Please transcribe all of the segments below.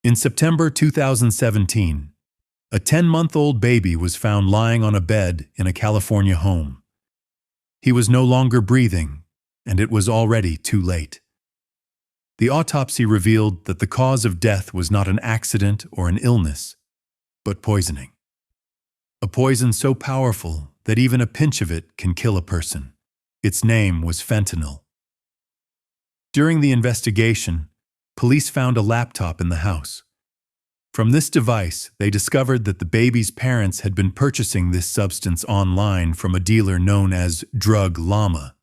In September 2017, a 10-month-old baby was found lying on a bed in a California home. He was no longer breathing, and it was already too late. The autopsy revealed that the cause of death was not an accident or an illness, but poisoning. A poison so powerful that even a pinch of it can kill a person. Its name was fentanyl. During the investigation, police found a laptop in the house. From this device, they discovered that the baby's parents had been purchasing this substance online from a dealer known as Llama.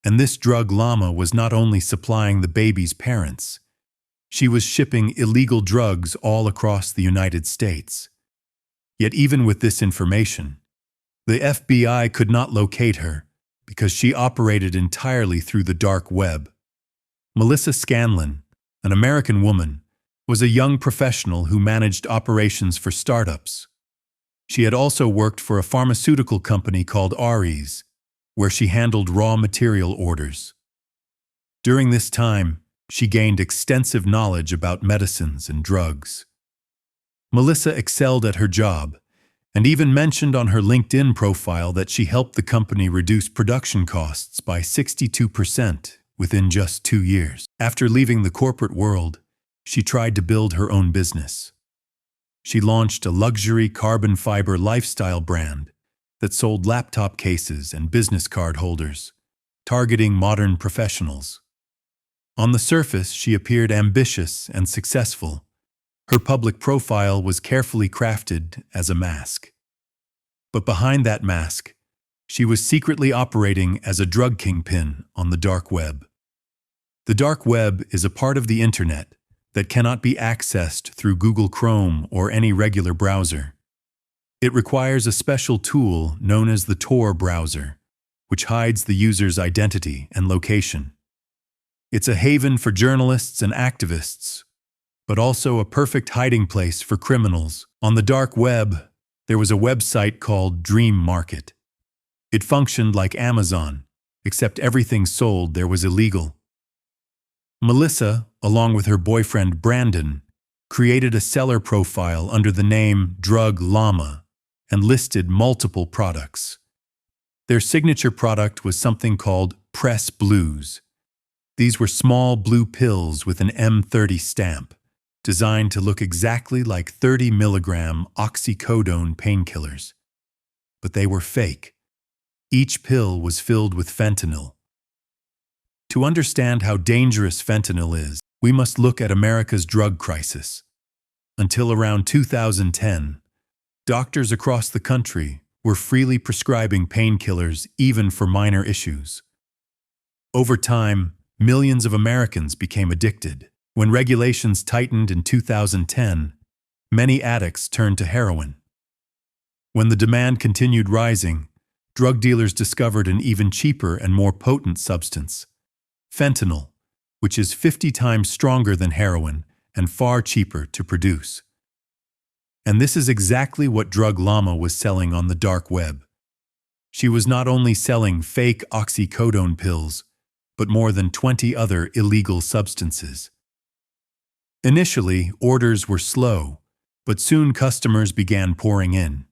And this Llama was not only supplying the baby's parents, she was shipping illegal drugs all across the United States. Yet even with this information, the FBI could not locate her because she operated entirely through the dark web. Melissa Scanlan, an American woman, was a young professional who managed operations for startups. She had also worked for a pharmaceutical company called Ares, where she handled raw material orders. During this time, she gained extensive knowledge about medicines and drugs. Melissa excelled at her job and even mentioned on her LinkedIn profile that she helped the company reduce production costs by 62% within just 2 years. After leaving the corporate world, she tried to build her own business. She launched a luxury carbon fiber lifestyle brand that sold laptop cases and business card holders, targeting modern professionals. On the surface, she appeared ambitious and successful. Her public profile was carefully crafted as a mask. But behind that mask, she was secretly operating as a drug kingpin on the dark web. The dark web is a part of the internet that cannot be accessed through Google Chrome or any regular browser. It requires a special tool known as the Tor browser, which hides the user's identity and location. It's a haven for journalists and activists, but also a perfect hiding place for criminals. On the dark web, there was a website called Dream Market. It functioned like Amazon, except everything sold there was illegal. Melissa, along with her boyfriend Brandon, created a seller profile under the name Llama and listed multiple products. Their signature product was something called Press Blues. These were small blue pills with an M30 stamp, designed to look exactly like 30-milligram Oxycodone painkillers. But they were fake. Each pill was filled with fentanyl. To understand how dangerous fentanyl is, we must look at America's drug crisis. Until around 2010, doctors across the country were freely prescribing painkillers even for minor issues. Over time, millions of Americans became addicted. When regulations tightened in 2010, many addicts turned to heroin. When the demand continued rising, drug dealers discovered an even cheaper and more potent substance, fentanyl, which is 50 times stronger than heroin and far cheaper to produce. And this is exactly what Llama was selling on the dark web. She was not only selling fake oxycodone pills, but more than 20 other illegal substances. Initially, orders were slow, but soon customers began pouring in.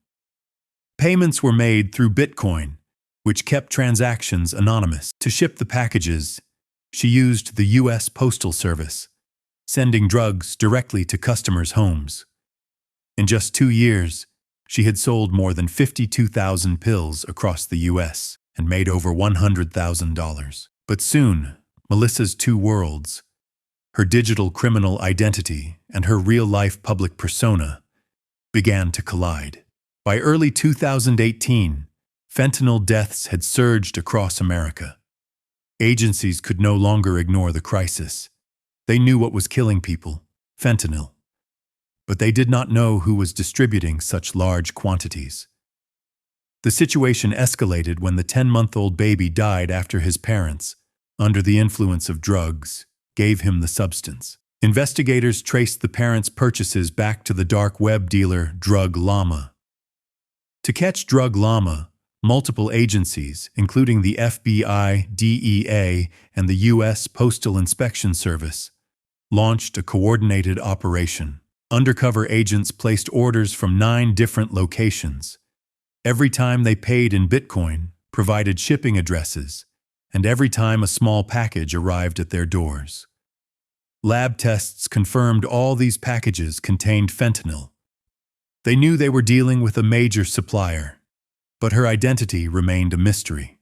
Payments were made through Bitcoin, which kept transactions anonymous. To ship the packages, she used the U.S. Postal Service, sending drugs directly to customers' homes. In just 2 years, she had sold more than 52,000 pills across the U.S. and made over $100,000. But soon, Melissa's two worlds, her digital criminal identity and her real-life public persona, began to collide. By early 2018, fentanyl deaths had surged across America. Agencies could no longer ignore the crisis. They knew what was killing people, fentanyl. But they did not know who was distributing such large quantities. The situation escalated when the 10-month-old baby died after his parents, under the influence of drugs, gave him the substance. Investigators traced the parents' purchases back to the dark web dealer Llama. To catch Llama, multiple agencies, including the FBI, DEA, and the U.S. Postal Inspection Service, launched a coordinated operation. Undercover agents placed orders from 9 different locations. Every time they paid in Bitcoin, provided shipping addresses, and every time a small package arrived at their doors. Lab tests confirmed all these packages contained fentanyl. They knew they were dealing with a major supplier, but her identity remained a mystery.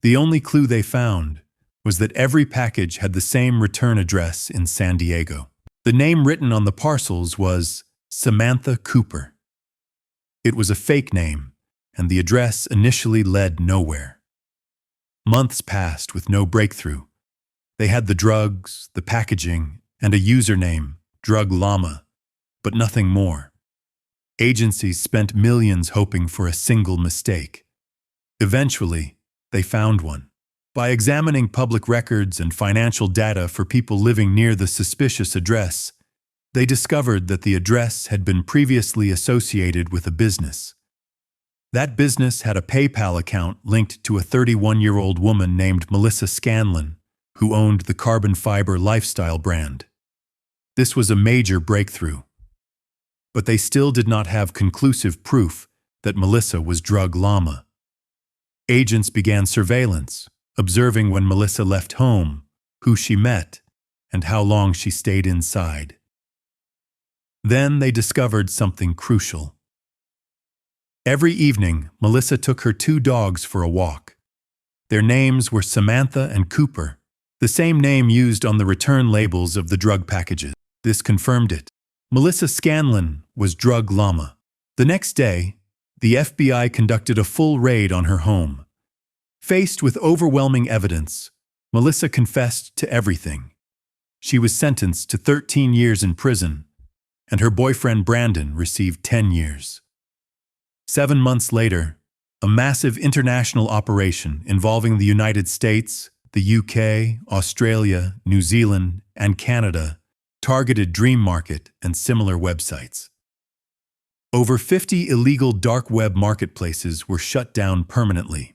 The only clue they found was that every package had the same return address in San Diego. The name written on the parcels was Samantha Cooper. It was a fake name, and the address initially led nowhere. Months passed with no breakthrough. They had the drugs, the packaging, and a username, Drug Llama, but nothing more. Agencies spent millions hoping for a single mistake. Eventually, they found one. By examining public records and financial data for people living near the suspicious address, they discovered that the address had been previously associated with a business. That business had a PayPal account linked to a 31-year-old woman named Melissa Scanlan, who owned the carbon fiber lifestyle brand. This was a major breakthrough. But they still did not have conclusive proof that Melissa was Drug Llama. Agents began surveillance, observing when Melissa left home, who she met, and how long she stayed inside. Then they discovered something crucial. Every evening, Melissa took her 2 dogs for a walk. Their names were Samantha and Cooper, the same name used on the return labels of the drug packages. This confirmed it. Melissa Scanlan was Drug Llama. The next day, the FBI conducted a full raid on her home. Faced with overwhelming evidence, Melissa confessed to everything. She was sentenced to 13 years in prison, and her boyfriend Brandon received 10 years. 7 months later, a massive international operation involving the United States, the UK, Australia, New Zealand, and Canada targeted Dream Market and similar websites. Over 50 illegal dark web marketplaces were shut down permanently.